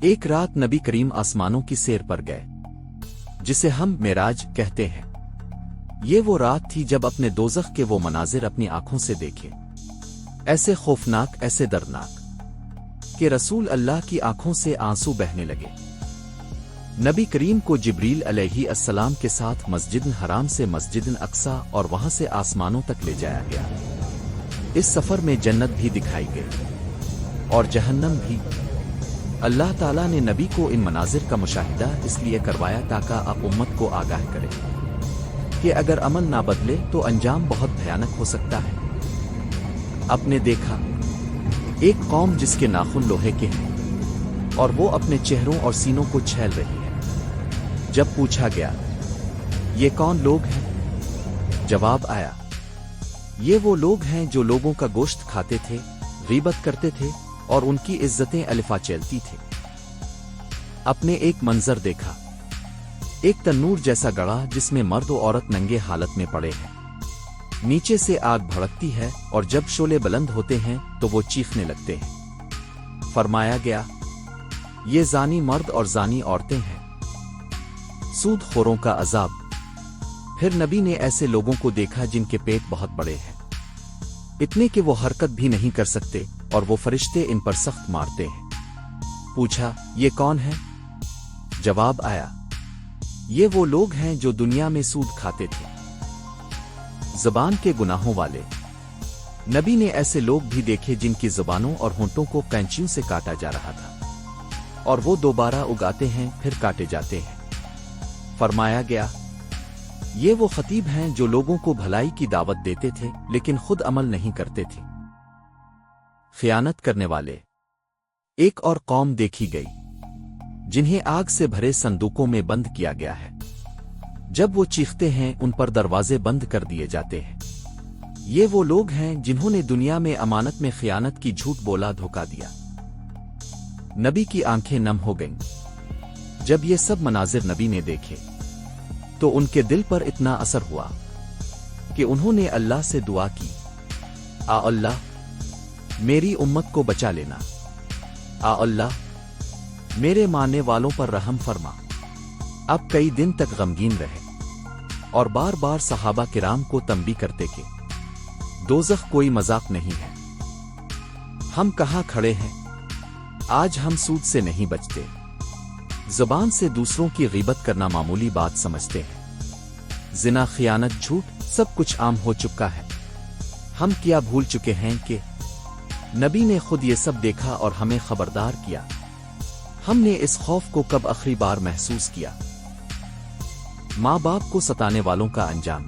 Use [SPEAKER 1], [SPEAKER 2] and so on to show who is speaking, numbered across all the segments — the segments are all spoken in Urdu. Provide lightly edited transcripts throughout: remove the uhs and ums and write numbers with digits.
[SPEAKER 1] ایک رات نبی کریم آسمانوں کی سیر پر گئے، جسے ہم معراج کہتے ہیں۔ یہ وہ رات تھی جب اپنے دوزخ کے وہ مناظر اپنی آنکھوں سے دیکھے، ایسے خوفناک، ایسے دردناک کہ رسول اللہ کی آنکھوں سے آنسو بہنے لگے۔ نبی کریم کو جبریل علیہ السلام کے ساتھ مسجد حرام سے مسجد اقصی اور وہاں سے آسمانوں تک لے جایا گیا۔ اس سفر میں جنت بھی دکھائی گئی اور جہنم بھی۔ اللہ تعالیٰ نے نبی کو ان مناظر کا مشاہدہ اس لیے کروایا تاکہ آپ امت کو آگاہ کرے کہ اگر عمل نہ بدلے تو انجام بہت بھیانک ہو سکتا ہے۔ آپ نے دیکھا ایک قوم جس کے ناخن لوہے کے ہیں اور وہ اپنے چہروں اور سینوں کو چھیل رہی ہے۔ جب پوچھا گیا یہ کون لوگ ہیں؟ جواب آیا یہ وہ لوگ ہیں جو لوگوں کا گوشت کھاتے تھے، غیبت کرتے تھے اور ان کی عزتیں الفا چیلتی تھے۔ اپنے ایک منظر دیکھا، ایک تنور جیسا گڑھا جس میں مرد و عورت ننگے حالت میں پڑے ہیں۔ نیچے سے آگ بھڑکتی ہے اور جب شعلے بلند ہوتے ہیں تو وہ چیخنے لگتے ہیں۔ فرمایا گیا یہ زانی مرد اور زانی عورتیں ہیں، سود خوروں کا عذاب۔ پھر نبی نے ایسے لوگوں کو دیکھا جن کے پیٹ بہت بڑے ہیں، اتنے کہ وہ حرکت بھی نہیں کر سکتے اور وہ فرشتے ان پر سخت مارتے ہیں۔ پوچھا یہ کون ہے؟ جواب آیا یہ وہ لوگ ہیں جو دنیا میں سود کھاتے تھے، زبان کے گناہوں والے۔ نبی نے ایسے لوگ بھی دیکھے جن کی زبانوں اور ہونٹوں کو قینچیوں سے کاٹا جا رہا تھا اور وہ دوبارہ اگاتے ہیں پھر کاٹے جاتے ہیں۔ فرمایا گیا یہ وہ خطیب ہیں جو لوگوں کو بھلائی کی دعوت دیتے تھے لیکن خود عمل نہیں کرتے تھے۔ خیانت کرنے والے۔ ایک اور قوم دیکھی گئی جنہیں آگ سے بھرے صندوقوں میں بند کیا گیا ہے۔ جب وہ چیختے ہیں ان پر دروازے بند کر دیے جاتے ہیں۔ یہ وہ لوگ ہیں جنہوں نے دنیا میں امانت میں خیانت کی، جھوٹ بولا، دھوکا دیا۔ نبی کی آنکھیں نم ہو گئیں۔ جب یہ سب مناظر نبی نے دیکھے تو ان کے دل پر اتنا اثر ہوا کہ انہوں نے اللہ سے دعا کی، آ اللہ میری امت کو بچا لینا، آ اللہ میرے ماننے والوں پر رحم فرما۔ اب کئی دن تک غمگین رہے اور بار بار صحابہ کرام کو تنبیہ کرتے کہ دوزخ کوئی مذاق نہیں ہے۔ ہم کہاں کھڑے ہیں؟ آج ہم سود سے نہیں بچتے، زبان سے دوسروں کی غیبت کرنا معمولی بات سمجھتے ہیں۔ زنا، خیانت، جھوٹ سب کچھ عام ہو چکا ہے۔ ہم کیا بھول چکے ہیں کہ نبی نے خود یہ سب دیکھا اور ہمیں خبردار کیا۔ ہم نے اس خوف کو کب آخری بار محسوس کیا؟ ماں باپ کو ستانے والوں کا انجام۔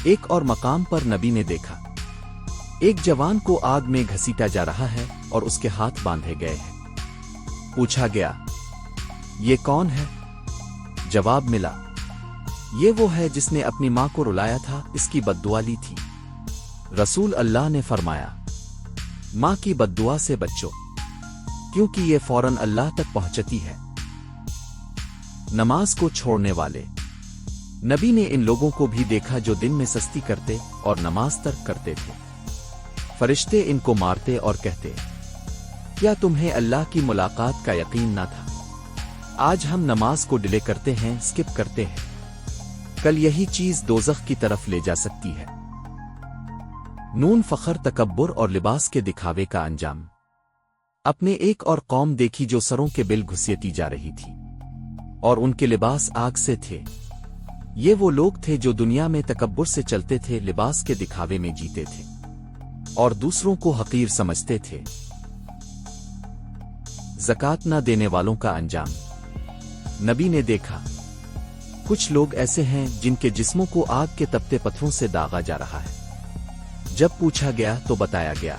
[SPEAKER 1] ایک اور مقام پر نبی نے دیکھا ایک جوان کو آگ میں گھسیٹا جا رہا ہے اور اس کے ہاتھ باندھے گئے ہیں۔ پوچھا گیا یہ کون ہے؟ جواب ملا یہ وہ ہے جس نے اپنی ماں کو رلایا تھا، اس کی بد دعا لی تھی۔ رسول اللہ نے فرمایا ماں کی بد دعا سے بچو، کیونکہ یہ فوراً اللہ تک پہنچتی ہے۔ نماز کو چھوڑنے والے۔ نبی نے ان لوگوں کو بھی دیکھا جو دن میں سستی کرتے اور نماز ترک کرتے تھے۔ فرشتے ان کو مارتے اور کہتے کیا تمہیں اللہ کی ملاقات کا یقین نہ تھا؟ آج ہم نماز کو ڈیلے کرتے ہیں، سکپ کرتے ہیں، کل یہی چیز دوزخ کی طرف لے جا سکتی ہے۔ نون، فخر، تکبر اور لباس کے دکھاوے کا انجام۔ اپنے ایک اور قوم دیکھی جو سروں کے بل گھسیٹی جا رہی تھی اور ان کے لباس آگ سے تھے۔ یہ وہ لوگ تھے جو دنیا میں تکبر سے چلتے تھے، لباس کے دکھاوے میں جیتے تھے اور دوسروں کو حقیر سمجھتے تھے۔ زکوٰۃ نہ دینے والوں کا انجام۔ نبی نے دیکھا کچھ لوگ ایسے ہیں جن کے جسموں کو آگ کے تپتے پتھروں سے داغا جا رہا ہے۔ جب پوچھا گیا تو بتایا گیا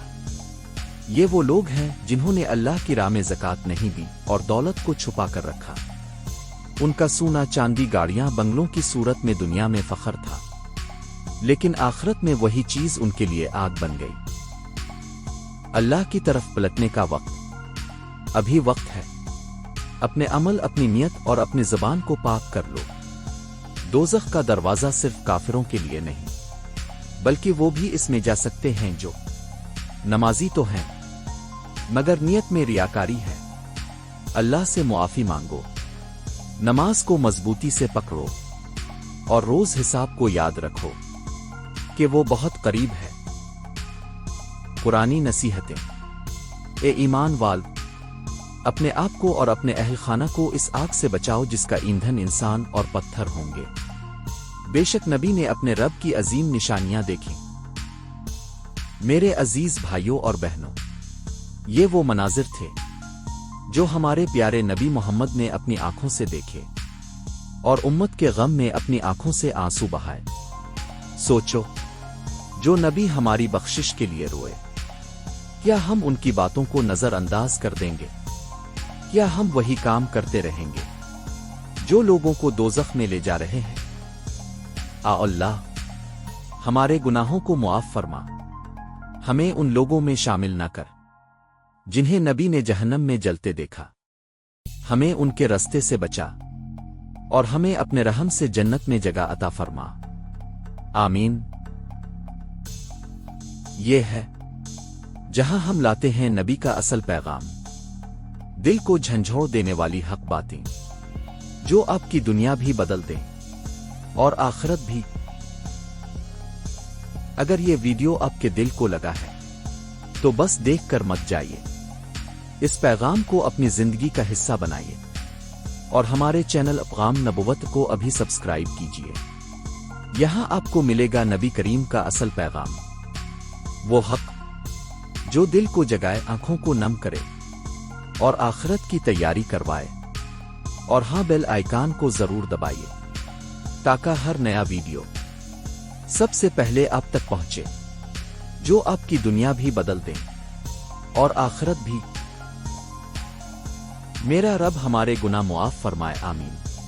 [SPEAKER 1] یہ وہ لوگ ہیں جنہوں نے اللہ کی راہ میں زکوٰۃ نہیں دی اور دولت کو چھپا کر رکھا۔ ان کا سونا، چاندی، گاڑیاں، بنگلوں کی صورت میں دنیا میں فخر تھا، لیکن آخرت میں وہی چیز ان کے لیے آگ بن گئی۔ اللہ کی طرف پلٹنے کا وقت ابھی وقت ہے۔ اپنے عمل، اپنی نیت اور اپنی زبان کو پاک کر لو۔ دوزخ کا دروازہ صرف کافروں کے لیے نہیں، بلکہ وہ بھی اس میں جا سکتے ہیں جو نمازی تو ہیں مگر نیت میں ریاکاری ہے۔ اللہ سے معافی مانگو، نماز کو مضبوطی سے پکڑو، اور روز حساب کو یاد رکھو کہ وہ بہت قریب ہے۔ قرآنی نصیحتیں۔ اے ایمان وال، اپنے آپ کو اور اپنے اہل خانہ کو اس آگ سے بچاؤ جس کا ایندھن انسان اور پتھر ہوں گے۔ بے شک نبی نے اپنے رب کی عظیم نشانیاں دیکھیں۔ میرے عزیز بھائیوں اور بہنوں، یہ وہ مناظر تھے جو ہمارے پیارے نبی محمد نے اپنی آنکھوں سے دیکھے اور امت کے غم میں اپنی آنکھوں سے آنسو بہائے۔ سوچو، جو نبی ہماری بخشش کے لیے روئے، کیا ہم ان کی باتوں کو نظر انداز کر دیں گے؟ کیا ہم وہی کام کرتے رہیں گے جو لوگوں کو دوزخ میں لے جا رہے ہیں؟ اللہ ہمارے گناہوں کو معاف فرما، ہمیں ان لوگوں میں شامل نہ کر جنہیں نبی نے جہنم میں جلتے دیکھا۔ ہمیں ان کے رستے سے بچا اور ہمیں اپنے رحم سے جنت میں جگہ عطا فرما، آمین۔ یہ ہے جہاں ہم لاتے ہیں نبی کا اصل پیغام، دل کو جھنجھوڑ دینے والی حق باتیں جو آپ کی دنیا بھی بدل دیں اور آخرت بھی۔ اگر یہ ویڈیو آپ کے دل کو لگا ہے تو بس دیکھ کر مت جائیے، اس پیغام کو اپنی زندگی کا حصہ بنائیے اور ہمارے چینل افغام نبوت کو ابھی سبسکرائب کیجیے۔ یہاں آپ کو ملے گا نبی کریم کا اصل پیغام، وہ حق جو دل کو جگائے، آنکھوں کو نم کرے اور آخرت کی تیاری کروائے۔ اور ہاں، بیل آئیکن کو ضرور دبائیے تاکہ ہر نیا ویڈیو سب سے پہلے آپ تک پہنچے، جو آپ کی دنیا بھی بدل دیں اور آخرت بھی۔ میرا رب ہمارے گناہ معاف فرمائے، آمین۔